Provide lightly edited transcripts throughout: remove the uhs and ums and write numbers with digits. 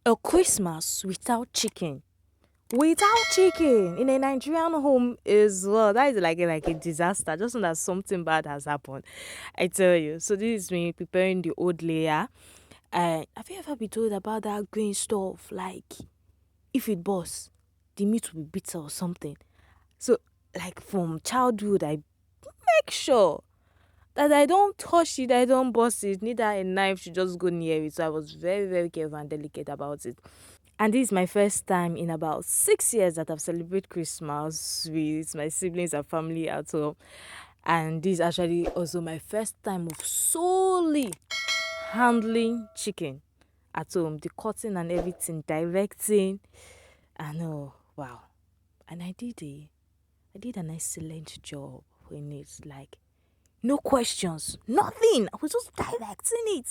A Christmas without chicken. Without chicken in a Nigerian home is, well, that is like a disaster. Just know that something bad has happened. I tell you. So this is me preparing the old layer. Have you ever been told about that green stuff? Like if it bursts, the meat will be bitter or something. So like from childhood, I make sure that I don't touch it, I don't bust it, neither a knife should just go near it. So I was very, very careful and delicate about it. And this is my first time in about 6 years that I've celebrated Christmas with my siblings and family at home. And this is actually also my first time of solely handling chicken at home, the cutting and everything, directing. And oh wow. And I did an excellent job in it. Like no questions, nothing. I was just directing it.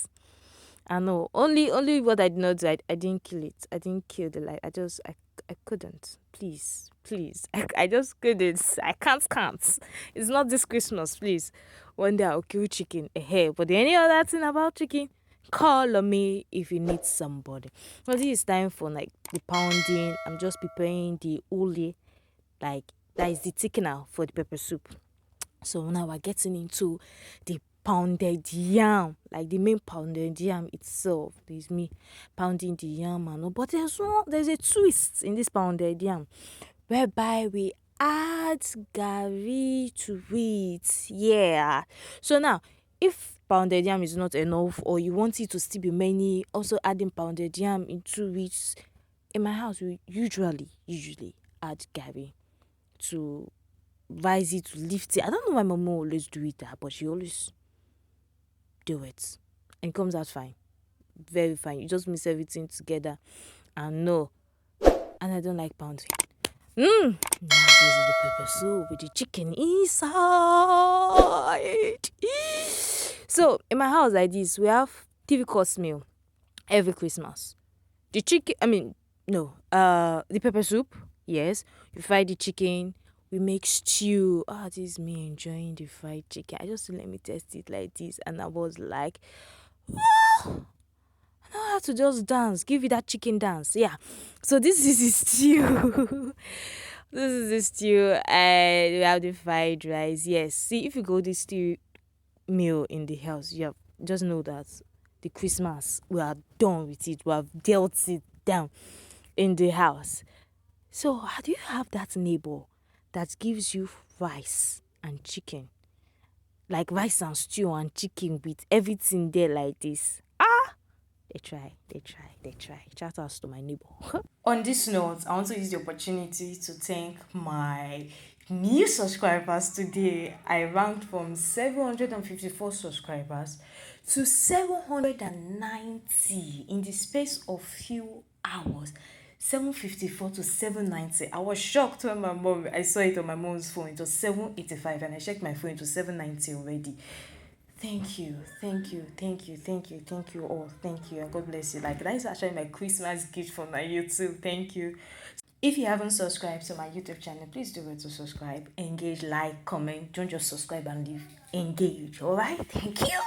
I know. Only what I did not do, I didn't kill it. I didn't kill the light. I couldn't. Please. I just couldn't. I can't. It's not this Christmas, please. One day I'll kill chicken. Hey, but any other thing about chicken, call on me if you need somebody. But this is time for like the pounding. I'm just preparing the uli, like that is the thickener for the pepper soup. So now we're getting into the pounded yam, like the main pounded yam itself. There's me pounding the yam and all. But there's a twist in this pounded yam whereby we add gari to it. Yeah. So now if pounded yam is not enough or you want it to still be many, also adding pounded yam into it. In my house we usually add gari to rise it, to lift it. I don't know why my mom always do it that, but she always do it. And it comes out fine. Very fine. You just mix everything together. And no. And I don't like pounding. Now this is the pepper soup with the chicken inside. So in my house like this, we have TV course meal every Christmas. The chicken, I mean, no, the pepper soup, yes. You fry the chicken, we make stew. This is me enjoying the fried chicken. I just let me test it like this, and I was like, wow, I know how to just dance, give you that chicken dance. Yeah. So this is the stew. This is the stew, and we have the fried rice. Yes. See, if you go this stew meal in the house, you have, just know that the Christmas we are done with it. We have dealt it down in the house. So how do you have that neighbor that gives you rice and chicken? Like rice and stew and chicken with everything there like this. They try. Shout outs to my neighbor. On this note, I want to use the opportunity to thank my new subscribers today. I ranked from 754 subscribers to 790 in the space of few hours. 754 to 790. I was shocked when I saw it on my mom's phone. It was 785 and I checked my phone, it was 790 already. Thank you all. Thank you and God bless you. Like that is actually my Christmas gift for my YouTube. Thank you. If you haven't subscribed to my YouTube channel, please do it to subscribe, engage, like, comment. Don't just subscribe and leave. Engage. Alright? Thank you.